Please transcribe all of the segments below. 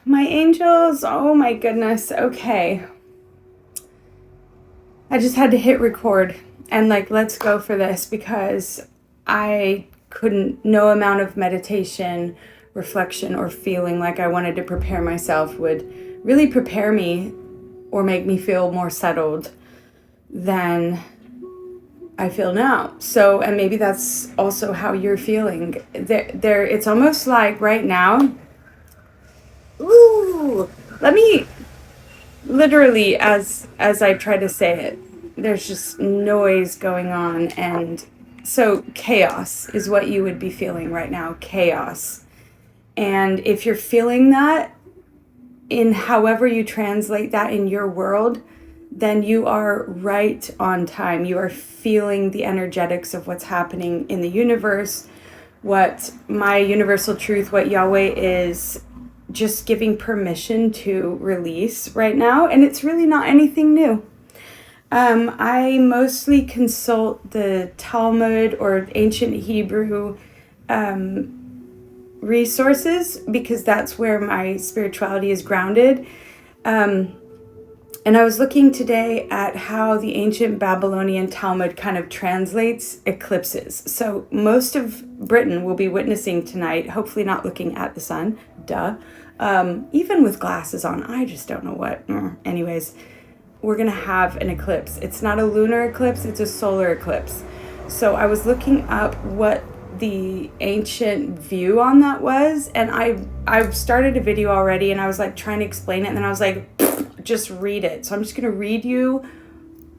My angels, oh my goodness. Okay. I just had to hit record and let's go for this because I couldn't, no amount of meditation, reflection, or feeling like I wanted to prepare myself would really prepare me or make me feel more settled than I feel now. So, and maybe that's also how you're feeling. It's almost like right now, ooh, let me literally as I try to say it, there's just noise going on, and so chaos is what you would be feeling right now, chaos. And if you're feeling that in however you translate that in your world, then you are right on time. You are feeling the energetics of what's happening in the universe, what my universal truth, what Yahweh is just giving permission to release right now. And it's really not anything new. I mostly consult the Talmud or ancient Hebrew resources because that's where my spirituality is grounded. And I was looking today at how the ancient Babylonian Talmud kind of translates eclipses. So most of Britain will be witnessing tonight, hopefully not looking at the sun, duh. Even with glasses on, I just don't know what. Anyways, we're going to have an eclipse. It's not a lunar eclipse, it's a solar eclipse. So I was looking up what the ancient view on that was, and I've started a video already, and I was like trying to explain it, and then I was like, just read it. So I'm just going to read you,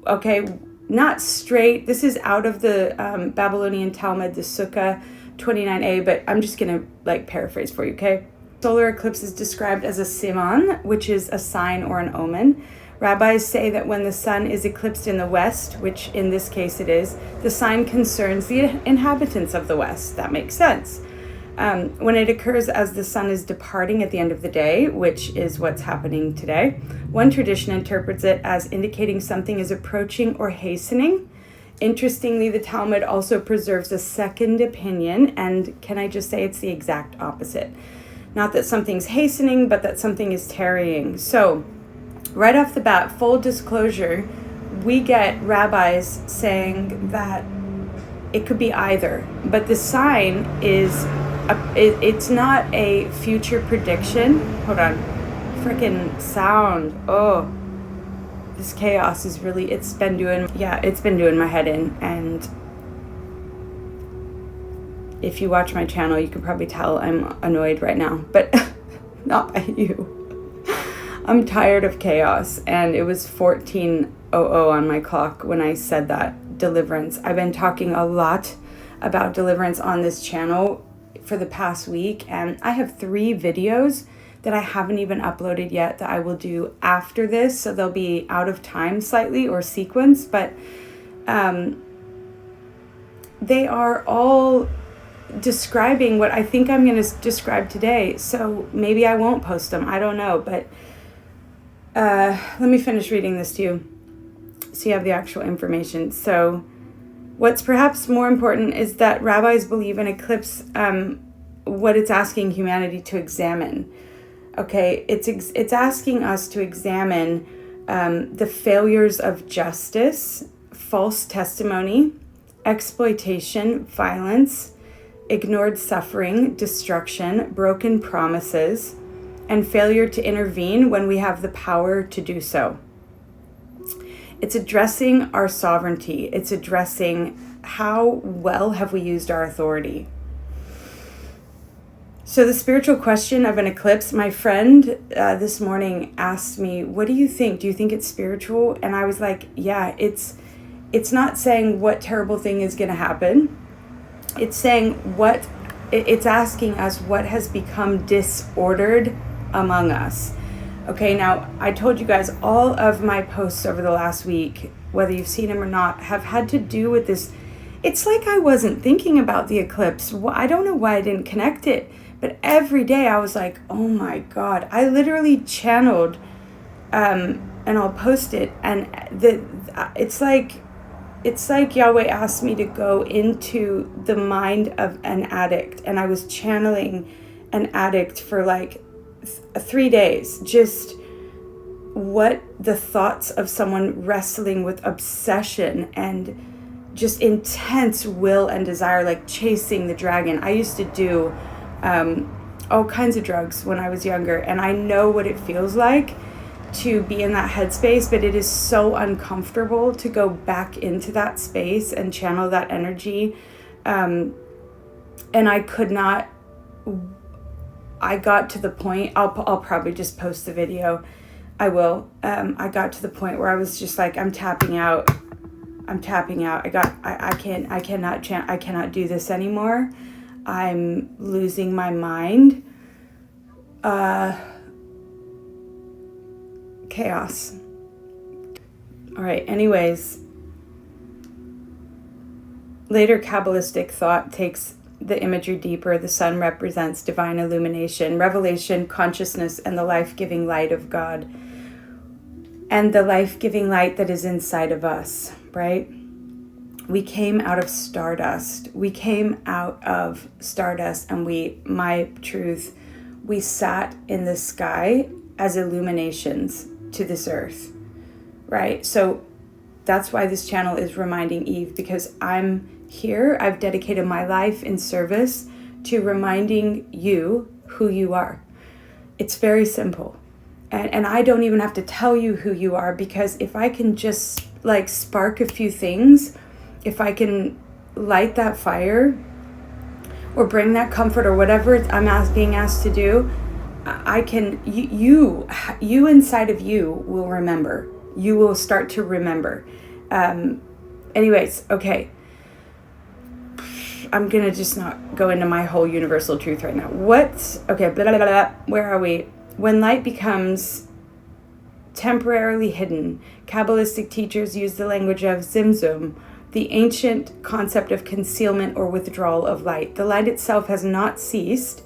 okay, not straight. This is out of the Babylonian Talmud, the Sukkah 29a, but I'm just going to paraphrase for you, okay? Solar eclipse is described as a siman, which is a sign or an omen. Rabbis say that when the sun is eclipsed in the west, which in this case it is, the sign concerns the inhabitants of the west. That makes sense. When it occurs as the sun is departing at the end of the day, which is what's happening today, one tradition interprets it as indicating something is approaching or hastening. Interestingly, the Talmud also preserves a second opinion, and can I just say it's the exact opposite? Not that something's hastening, but that something is tarrying. So, right off the bat, full disclosure, we get rabbis saying that it could be either, but the sign is, it's not a future prediction. Hold on, freaking sound. Oh, this chaos is really, it's been doing my head in. And if you watch my channel, you can probably tell I'm annoyed right now, but not by you. I'm tired of chaos, and it was 14:00 on my clock when I said that. Deliverance. I've been talking a lot about deliverance on this channel for the past week, and I have 3 videos that I haven't even uploaded yet that I will do after this, so they'll be out of time slightly or sequence, but they are all describing what I think I'm going to describe today, so maybe I won't post them, I don't know, but let me finish reading this to you so you have the actual information. So what's perhaps more important is that rabbis believe an eclipse, what it's asking humanity to examine. Okay, it's asking us to examine the failures of justice, false testimony, exploitation, violence, ignored suffering, destruction, broken promises, and failure to intervene when we have the power to do so. It's addressing our sovereignty. It's addressing how well have we used our authority. So the spiritual question of an eclipse, my friend this morning asked me, what do you think? Do you think it's spiritual? And I was like, yeah, it's not saying what terrible thing is going to happen. It's saying it's asking us what has become disordered among us. Okay, now I told you guys all of my posts over the last week, whether you've seen them or not, have had to do with this. It's like I wasn't thinking about the eclipse. I don't know why I didn't connect it, but every day I was like, oh my God, I literally channeled, and I'll post it, and it's like Yahweh asked me to go into the mind of an addict, and I was channeling an addict for like 3 days, just what the thoughts of someone wrestling with obsession and just intense will and desire, like chasing the dragon. I used to do all kinds of drugs when I was younger, and I know what it feels like to be in that headspace, but it is so uncomfortable to go back into that space and channel that energy. And I could not. I got to the point, I'll probably just post the video. I will. I got to the point where I was just like, I'm tapping out. I cannot do this anymore. I'm losing my mind. Chaos. All right, anyways. Later Kabbalistic thought takes the imagery deeper. The sun represents divine illumination, revelation, consciousness, and the life-giving light of God. And the life-giving light that is inside of us, right? We came out of stardust. And my truth, we sat in the sky as illuminations to this earth, right? So that's why this channel is reminding Eve, because I'm here. I've dedicated my life in service to reminding you who you are. It's very simple. And I don't even have to tell you who you are, because if I can just like spark a few things, if I can light that fire or bring that comfort or whatever I'm being asked to do, I can, you inside of you will remember. You will start to remember. Anyways, okay. I'm going to just not go into my whole universal truth right now. Okay, blah, blah, blah, blah. Where are we? When light becomes temporarily hidden, Kabbalistic teachers use the language of Zimzum, the ancient concept of concealment or withdrawal of light. The light itself has not ceased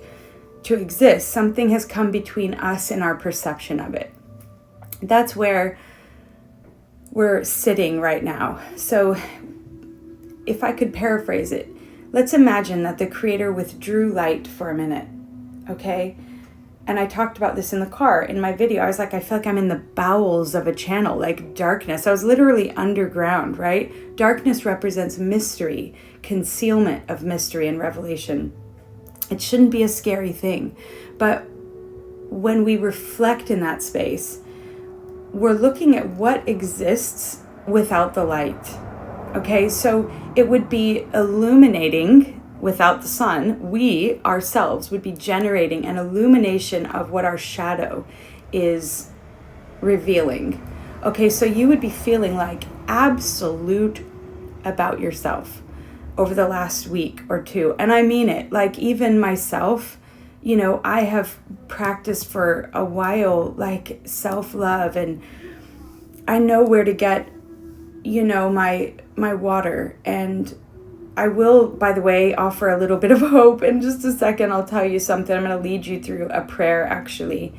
to exist. Something has come between us and our perception of it. That's where we're sitting right now. So if I could paraphrase it, let's imagine that the Creator withdrew light for a minute, okay? And I talked about this in the car in my video. I was like, I feel like I'm in the bowels of a channel, like darkness. I was literally underground, right? Darkness represents mystery, concealment of mystery and revelation. It shouldn't be a scary thing. But when we reflect in that space, we're looking at what exists without the light. Okay, so it would be illuminating without the sun. We ourselves would be generating an illumination of what our shadow is revealing. Okay, so you would be feeling like absolute about yourself over the last week or two. And I mean it, like even myself, you know, I have practiced for a while, like self-love, and I know where to get, you know, my water. And I will, by the way, offer a little bit of hope. In just a second, I'll tell you something. I'm going to lead you through a prayer, actually,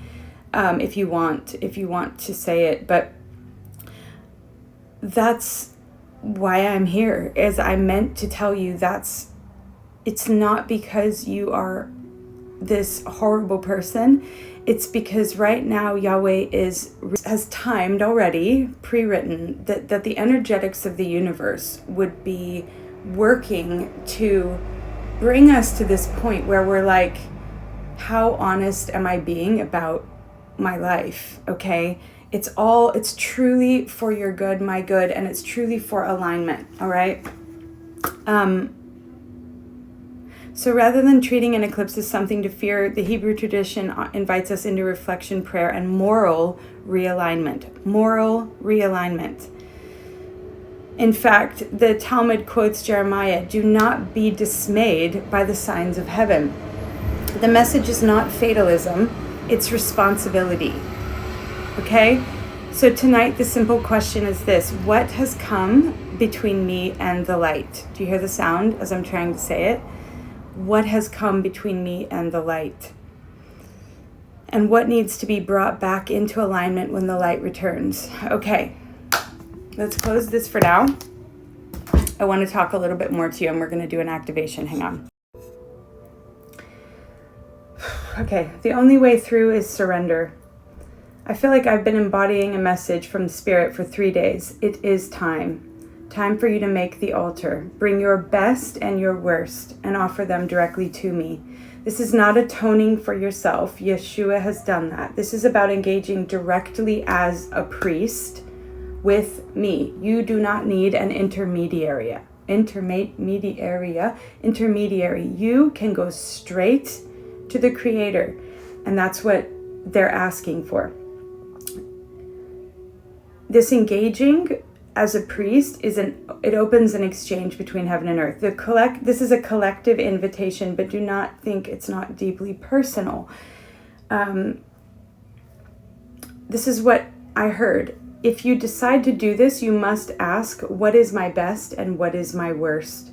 if you want to say it. But that's why I'm here, is I meant to tell you it's not because you are this horrible person. It's because right now Yahweh has timed already, pre-written, that the energetics of the universe would be working to bring us to this point where we're like, how honest am I being about my life? Okay, it's truly for your good, my good, and it's truly for alignment. All right. So rather than treating an eclipse as something to fear, the Hebrew tradition invites us into reflection, prayer, and moral realignment. Moral realignment. In fact, the Talmud quotes Jeremiah, "Do not be dismayed by the signs of heaven." The message is not fatalism, it's responsibility. Okay? So tonight, the simple question is this: what has come between me and the light? Do you hear the sound as I'm trying to say it? What has come between me and the light? And what needs to be brought back into alignment when the light returns? Okay, let's close this for now. I want to talk a little bit more to you, and we're going to do an activation. Hang on. Okay, the only way through is surrender. I feel like I've been embodying a message from Spirit for 3 days. It is time. Time for you to make the altar. Bring your best and your worst and offer them directly to me. This is not atoning for yourself. Yeshua has done that. This is about engaging directly as a priest with me. You do not need an intermediary. You can go straight to the Creator, and that's what they're asking for. This engaging as a priest it opens an exchange between heaven and earth. This is a collective invitation, but do not think it's not deeply personal. This is what I heard. If you decide to do this, you must ask, what is my best and what is my worst?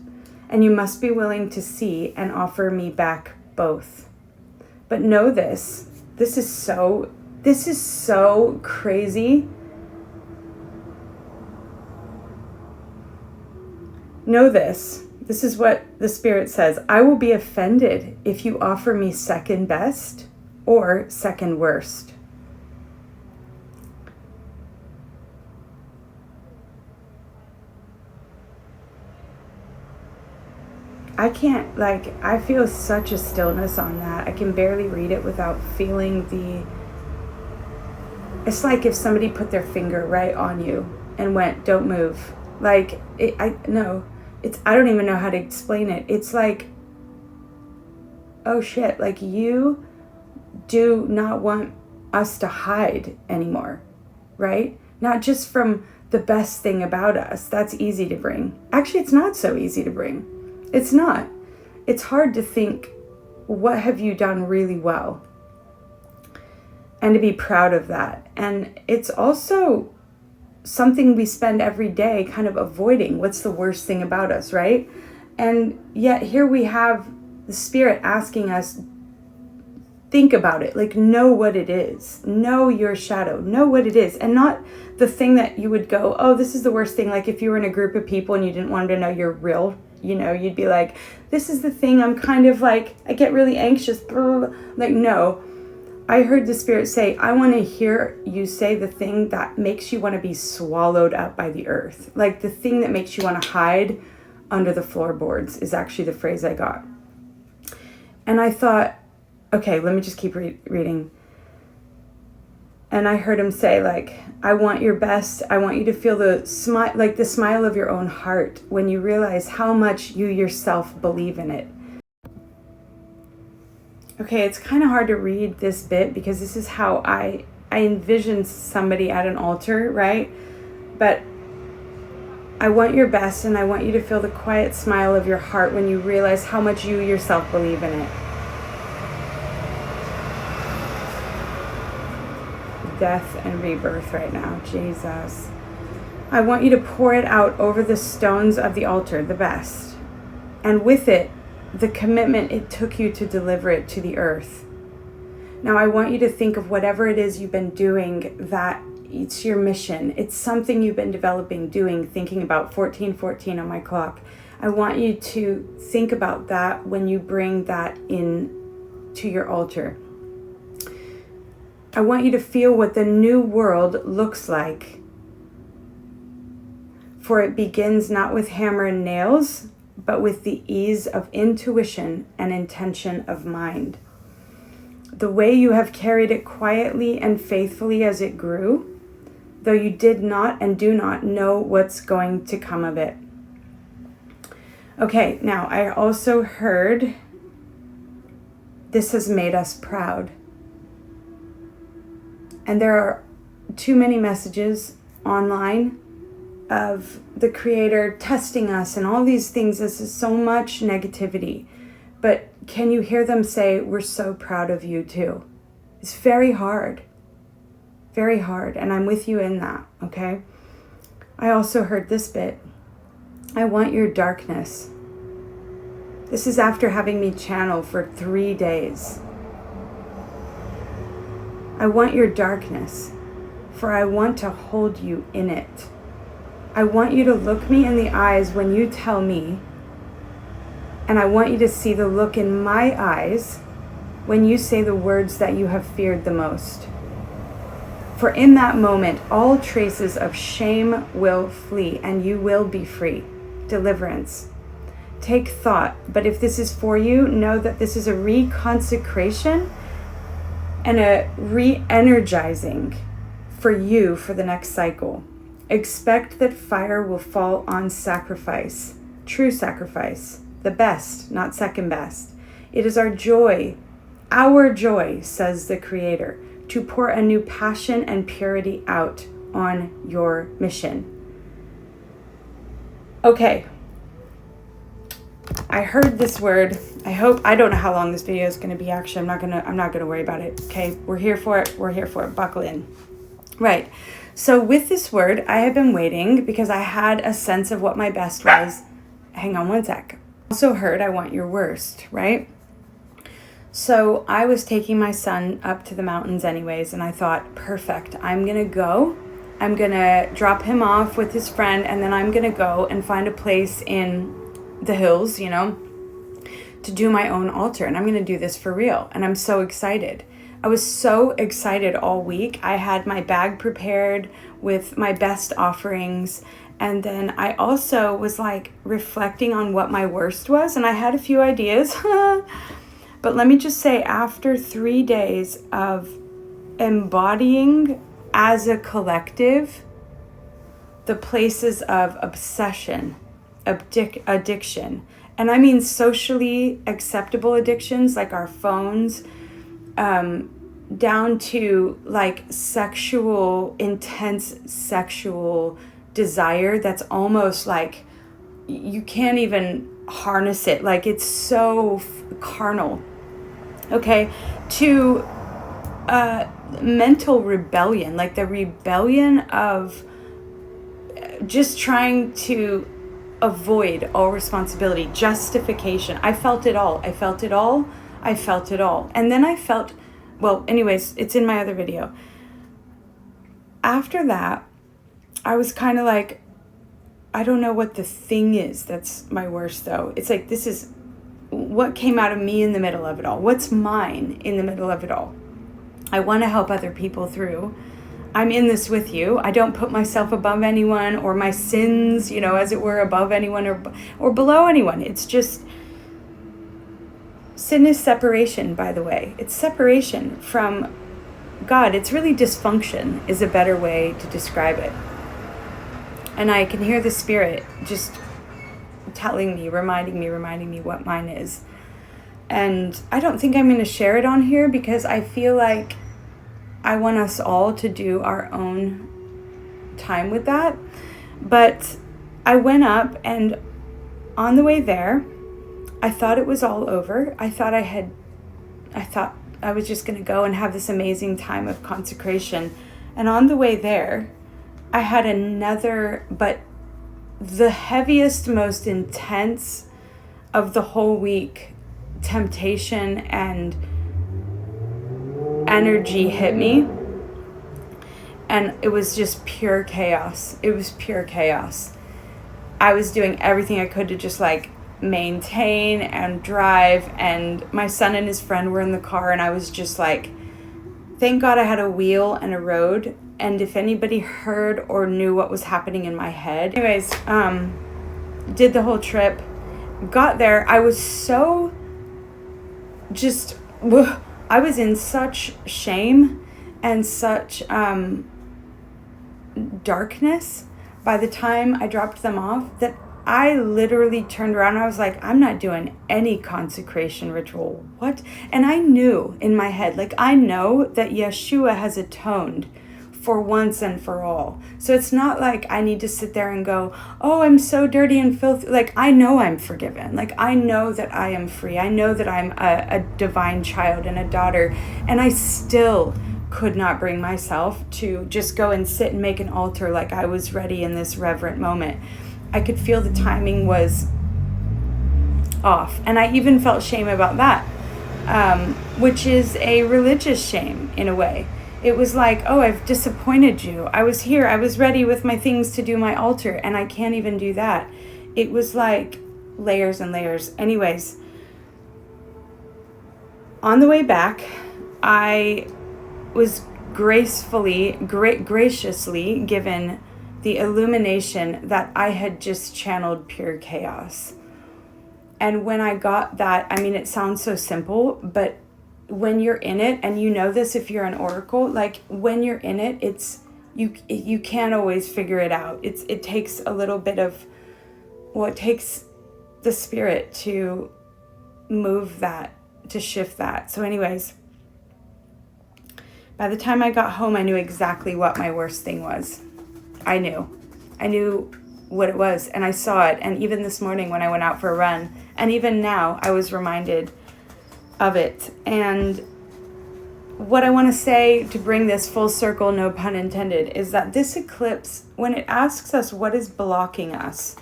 And you must be willing to see and offer me back both. But know this is so crazy. Know this is what the Spirit says. I will be offended if you offer me second best or second worst. I can't, I feel such a stillness on that. I can barely read it without feeling it's like if somebody put their finger right on you and went, don't move. I don't even know how to explain it. It's like, oh shit, you do not want us to hide anymore, right? Not just from the best thing about us. That's easy to bring. Actually, it's not so easy to bring. It's not. It's hard to think, what have you done really well? And to be proud of that. And it's also something we spend every day kind of avoiding. What's the worst thing about us, right? And yet here we have the Spirit asking us, think about it, know what it is, know your shadow, know what it is, and not the thing that you would go, oh, this is the worst thing. If you were in a group of people and you didn't want to know your real, you'd be like, this is the thing, I'm kind of I get really anxious. No. I heard the Spirit say, I want to hear you say the thing that makes you want to be swallowed up by the earth. The thing that makes you want to hide under the floorboards is actually the phrase I got. And I thought, okay, let me just keep reading. And I heard him say, I want your best. I want you to feel the smile of your own heart when you realize how much you yourself believe in it. Okay, it's kind of hard to read this bit because this is how I envision somebody at an altar, right? But I want your best, and I want you to feel the quiet smile of your heart when you realize how much you yourself believe in it. Death and rebirth right now, Jesus. I want you to pour it out over the stones of the altar, the best. And with it, the commitment it took you to deliver it to the earth. Now I want you to think of whatever it is you've been doing, that it's your mission. It's something you've been developing, doing, thinking about. 14:14 on my clock. I want you to think about that when you bring that in to your altar. I want you to feel what the new world looks like. For it begins not with hammer and nails, but with the ease of intuition and intention of mind. The way you have carried it quietly and faithfully as it grew, though you did not and do not know what's going to come of it. Okay, now I also heard, this has made us proud. And there are too many messages online of the Creator testing us and all these things. This is so much negativity. But can you hear them say, we're so proud of you too? It's very hard. Very hard. And I'm with you in that, okay? I also heard this bit. I want your darkness. This is after having me channel for 3 days. I want your darkness, for I want to hold you in it. I want you to look me in the eyes when you tell me, and I want you to see the look in my eyes when you say the words that you have feared the most. For in that moment, all traces of shame will flee, and you will be free. Deliverance. Take thought, but if this is for you, know that this is a reconsecration and a re-energizing for you for the next cycle. Expect that fire will fall on sacrifice, true sacrifice, the best, not second best. It is our joy, says the Creator, to pour a new passion and purity out on your mission. Okay. I heard this word. I don't know how long this video is going to be. Actually, I'm not going to worry about it. Okay. We're here for it. Buckle in. Right. So with this word, I have been waiting because I had a sense of what my best was. Hang on one sec. Also heard I want your worst, right? So I was taking my son up to the mountains anyways, and I thought, perfect, I'm going to go. I'm going to drop him off with his friend, and then I'm going to go and find a place in the hills, to do my own altar. And I'm going to do this for real. And I'm so excited. I was so excited all week. I had my bag prepared with my best offerings. And then I also was like reflecting on what my worst was. And I had a few ideas. But let me just say, after 3 days of embodying as a collective the places of obsession, addiction, and I mean socially acceptable addictions like our phones, down to like intense sexual desire that's almost like you can't even harness it, like it's so carnal. Okay, to mental rebellion, like the rebellion of just trying to avoid all responsibility, justification. I felt it all. And then I felt, well, anyways, it's in my other video. After that, I was kind of like, I don't know what the thing is that's my worst though. It's like, this is what came out of me in the middle of it all. What's mine in the middle of it all? I want to help other people through. I'm in this with you. I don't put myself above anyone or my sins, as it were, above anyone or below anyone. It's just, sin is separation, by the way. It's separation from God. It's really dysfunction is a better way to describe it. And I can hear the Spirit just telling me, reminding me what mine is. And I don't think I'm going to share it on here because I feel like I want us all to do our own time with that. But I went up, and on the way there, I thought it was all over. I thought I was just going to go and have this amazing time of consecration. And on the way there, I had another, but the heaviest, most intense of the whole week, temptation and energy hit me. And it was just pure chaos. I was doing everything I could to just like maintain and drive. And my son and his friend were in the car, and I was just like, thank God I had a wheel and a road. And if anybody heard or knew what was happening in my head. Anyways, did the whole trip, got there. I was so just, I was in such shame and such darkness by the time I dropped them off that I literally turned around and I was like, I'm not doing any consecration ritual. What? And I knew in my head, like I know that Yeshua has atoned for once and for all. So it's not like I need to sit there and go, oh, I'm so dirty and filthy. Like I know I'm forgiven. Like I know that I am free. I know that I'm a divine child and a daughter. And I still could not bring myself to just go and sit and make an altar like I was ready in this reverent moment. I could feel the timing was off. And I even felt shame about that, which is a religious shame in a way. It was like, oh, I've disappointed you. I was here. I was ready with my things to do my altar, and I can't even do that. It was like layers and layers. Anyways, On the way back, I was graciously given the illumination that I had just channeled pure chaos. And when I got that, I mean, it sounds so simple, but when you're in it, and you know this if you're an oracle, like when you're in it, it's you can't always figure it out. It takes a little bit of, well, it takes the spirit to move that, to shift that. So anyways, by the time I got home, I knew exactly what my worst thing was. I knew what it was, and I saw it. And even this morning when I went out for a run, and even now, I was reminded of it. And what I want to say to bring this full circle, no pun intended, is that this eclipse, when it asks us what is blocking us,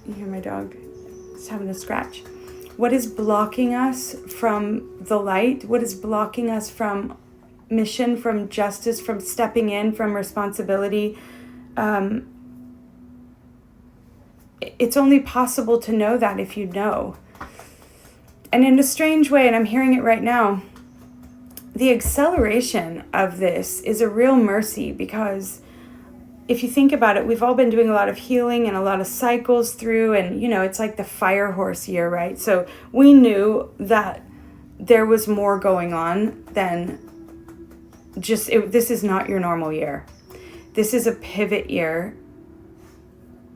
you hear my dog? He's having a scratch. What is blocking us from the light? What is blocking us from mission, from justice, from stepping in, from responsibility? It's only possible to know that if you know. And in a strange way, and I'm hearing it right now, the acceleration of this is a real mercy, because if you think about it, we've all been doing a lot of healing and a lot of cycles through, and it's like the fire horse year, right? So we knew that there was more going on than just this is not your normal year. This is a pivot year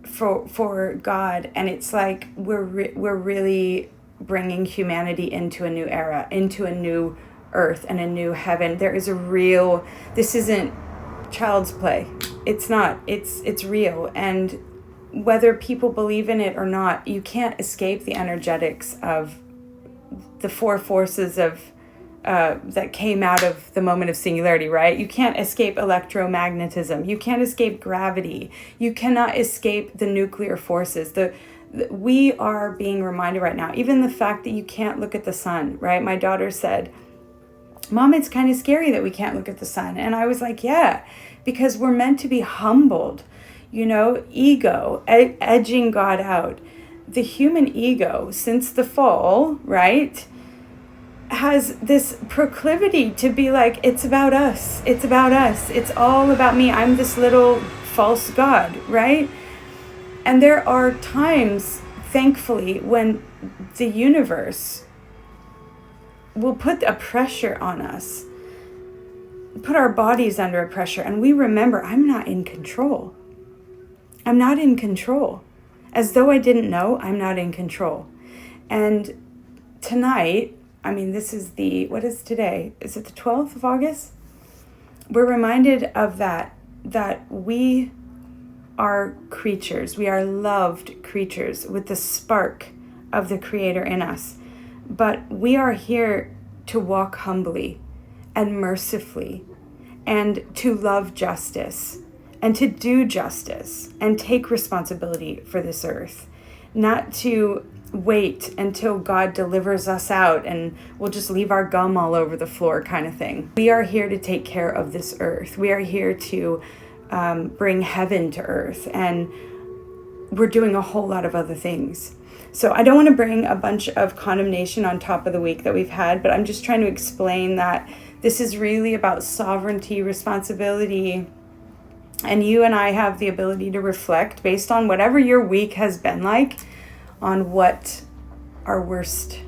for God, and it's like we're really bringing humanity into a new era, into a new earth and a new heaven. There is this isn't child's play. It's not. It's real. And whether people believe in it or not, you can't escape the energetics of the four forces of that came out of the moment of singularity, right? You can't escape electromagnetism. You can't escape gravity. You cannot escape the nuclear forces. We are being reminded right now, even the fact that you can't look at the sun, right? My daughter said, Mom, it's kind of scary that we can't look at the sun. And I was like, yeah, because we're meant to be humbled, ego, edging God out. The human ego, since the fall, right, has this proclivity to be like, it's about us. It's about us. It's all about me. I'm this little false God, right? And there are times, thankfully, when the universe will put a pressure on us, put our bodies under a pressure, and we remember, I'm not in control. I'm not in control. As though I didn't know, I'm not in control. And tonight, I mean, this is what is today? Is it the 12th of August? We're reminded of that we are creatures. We are loved creatures with the spark of the Creator in us. But we are here to walk humbly and mercifully, and to love justice, and to do justice, and take responsibility for this earth. Not to wait until God delivers us out and we'll just leave our gum all over the floor kind of thing. We are here to take care of this earth. We are here to bring heaven to earth, and we're doing a whole lot of other things. So I don't want to bring a bunch of condemnation on top of the week that we've had, but I'm just trying to explain that this is really about sovereignty, responsibility, and you and I have the ability to reflect based on whatever your week has been like on what our worst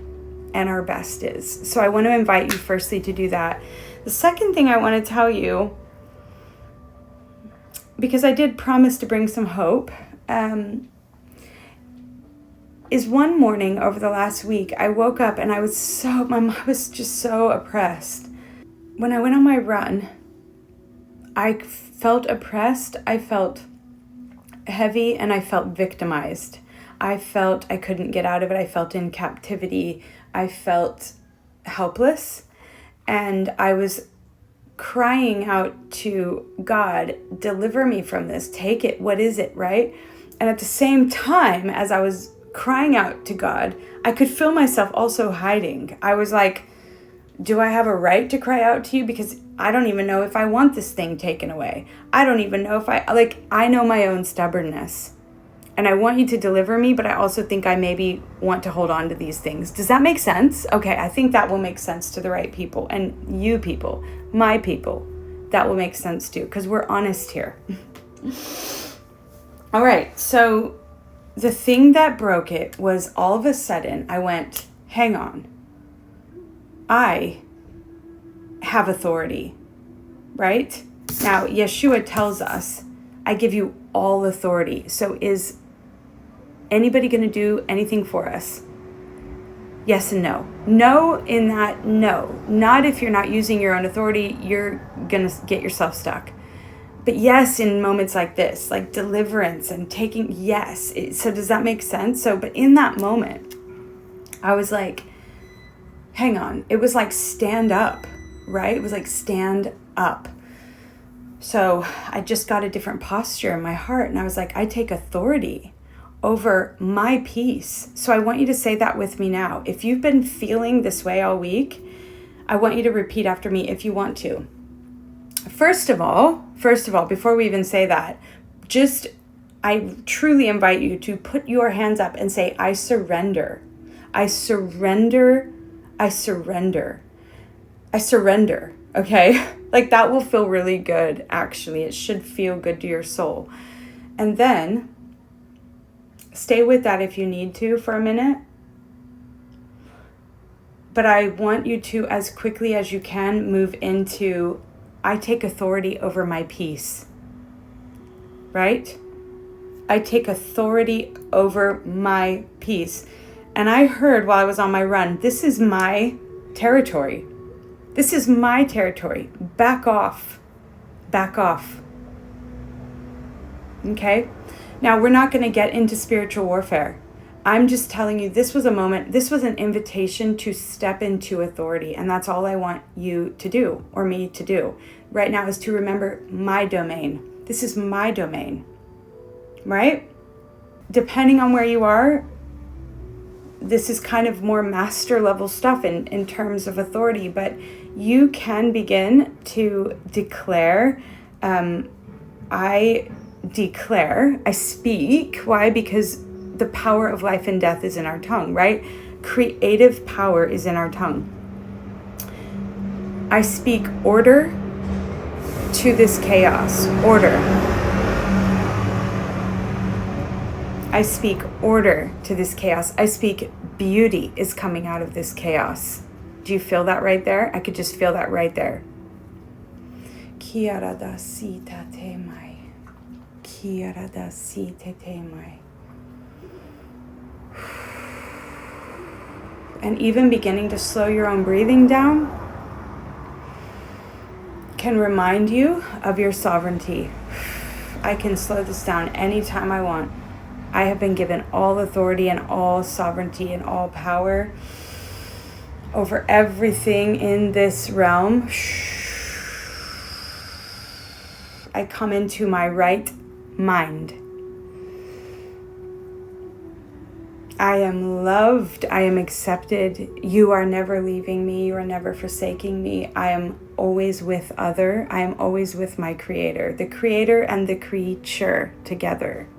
and our best is. So I want to invite you firstly to do that. The second thing I want to tell you, because I did promise to bring some hope, is one morning over the last week, I woke up and I was just so oppressed. When I went on my run, I felt oppressed, I felt heavy, and I felt victimized. I felt I couldn't get out of it. I felt in captivity. I felt helpless, and I was crying out to God, deliver me from this, take it, what is it, right? And at the same time, as I was crying out to God, I could feel myself also hiding. I was like, do I have a right to cry out to you? Because I don't even know if I want this thing taken away. I don't even know if I know my own stubbornness. And I want you to deliver me, but I also think I maybe want to hold on to these things. Does that make sense? Okay, I think that will make sense to the right people. And you people, my people, that will make sense too, because we're honest here. All right, so the thing that broke it was all of a sudden I went, hang on. I have authority, right? Now, Yeshua tells us, I give you all authority. So is anybody going to do anything for us? Yes and no. No in that no. Not if you're not using your own authority, you're going to get yourself stuck. But yes, in moments like this, like deliverance and taking, yes. So does that make sense? So, but in that moment, I was like, hang on. It was like stand up, right? It was like stand up. So I just got a different posture in my heart. And I was like, I take authority over my peace. So I want you to say that with me now. If you've been feeling this way all week, I want you to repeat after me if you want to. First of all, before we even say that, I truly invite you to put your hands up and say, I surrender. I surrender. I surrender. I surrender. Okay? Like that will feel really good, actually. It should feel good to your soul. And then stay with that if you need to for a minute. But I want you to, as quickly as you can, move into, I take authority over my peace. Right? I take authority over my peace. And I heard while I was on my run, this is my territory. This is my territory. Back off. Back off. Okay? Now, we're not going to get into spiritual warfare. I'm just telling you, this was a moment, this was an invitation to step into authority. And that's all I want you to do, or me to do right now, is to remember my domain. This is my domain. Right? Depending on where you are, this is kind of more master level stuff in terms of authority, but you can begin to declare, I speak. Why? Because the power of life and death is in our tongue, right? Creative power is in our tongue. I speak order to this chaos. Order. I speak order to this chaos. I speak beauty is coming out of this chaos. Do you feel that right there? I could just feel that right there. And even beginning to slow your own breathing down can remind you of your sovereignty. I can slow this down anytime I want. I have been given all authority and all sovereignty and all power over everything in this realm. I come into my right mind. I am loved. I am accepted. You are never leaving me. You are never forsaking me. I am always with other. I am always with my creator. The creator and the creature together.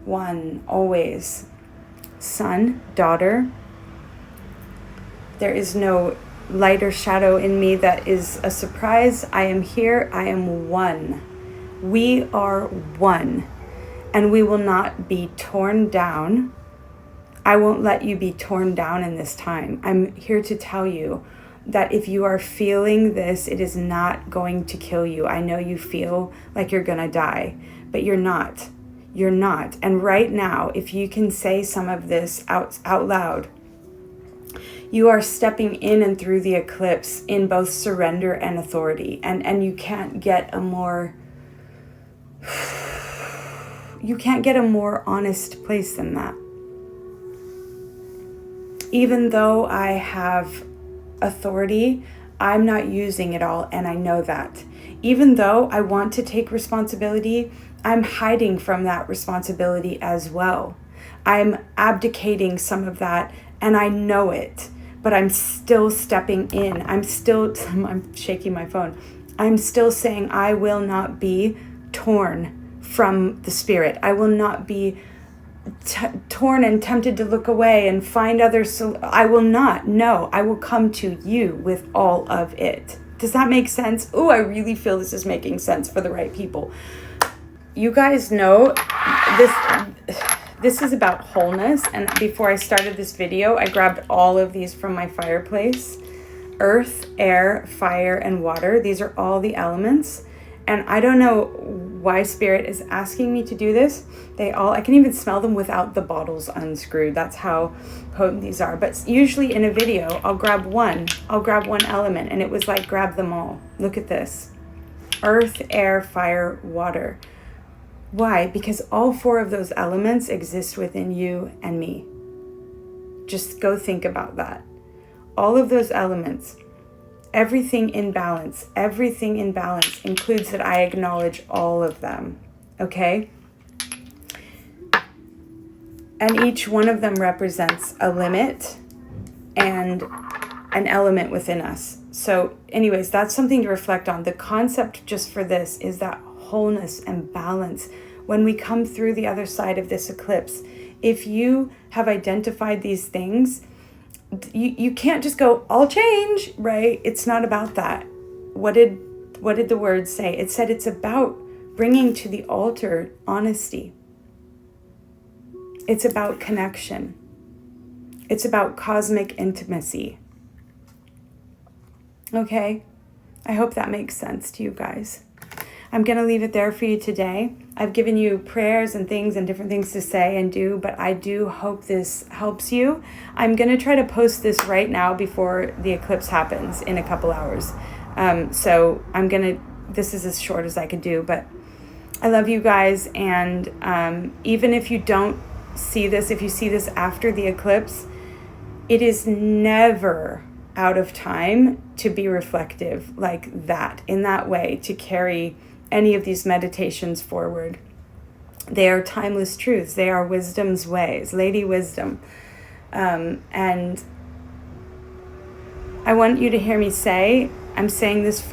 One, always. Son, daughter. There is no light or shadow in me that is a surprise. I am here. I am one. We are one. And we will not be torn down. I won't let you be torn down in this time. I'm here to tell you that if you are feeling this, it is not going to kill you. I know you feel like you're going to die, but you're not. You're not. And right now, if you can say some of this out loud, you are stepping in and through the eclipse in both surrender and authority. And you can't get a more honest place than that. Even though I have authority, I'm not using it all, and I know that. Even though I want to take responsibility, I'm hiding from that responsibility as well. I'm abdicating some of that, and I know it, but I'm still stepping in. I'm shaking my phone. I'm still saying I will not be torn from the Spirit. I will not be torn and tempted to look away and find others. I will not. No, I will come to you with all of it. Does that make sense? Oh, I really feel this is making sense for the right people. You guys know this is about wholeness. And before I started this video, I grabbed all of these from my fireplace. Earth, air, fire, and water. These are all the elements. And I don't know why Spirit is asking me to do this. I can even smell them without the bottles unscrewed. That's how potent these are. But usually in a video, I'll grab one element, and it was like, grab them all. Look at this. Earth, air, fire, water. Why? Because all 4 of those elements exist within you and me. Just go think about that. All of those elements, everything in balance includes that I acknowledge all of them, okay? And each one of them represents a limit and an element within us. So anyways, that's something to reflect on. The concept just for this is that wholeness and balance. When we come through the other side of this eclipse, if you have identified these things, you can't just go, I'll change, right? It's not about that. What did the word say? It said it's about bringing to the altar honesty. It's about connection. It's about cosmic intimacy. Okay? I hope that makes sense to you guys. I'm going to leave it there for you today. I've given you prayers and things and different things to say and do, but I do hope this helps you. I'm going to try to post this right now before the eclipse happens in a couple hours. So this is as short as I could do, but I love you guys. And even if you don't see this, if you see this after the eclipse, it is never out of time to be reflective like that, in that way, to carry any of these meditations forward. They are timeless truths. They are wisdom's ways, Lady Wisdom. And I want you to hear me say, I'm saying this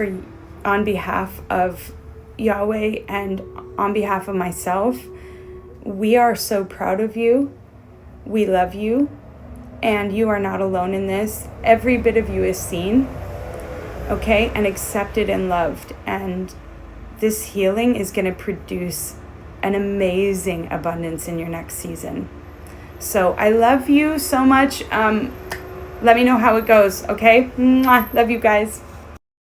on behalf of Yahweh and on behalf of myself. We are so proud of you. We love you. And you are not alone in this. Every bit of you is seen, okay, and accepted and loved. And this healing is going to produce an amazing abundance in your next season. So I love you so much. Let me know how it goes, okay? Mwah. Love you guys.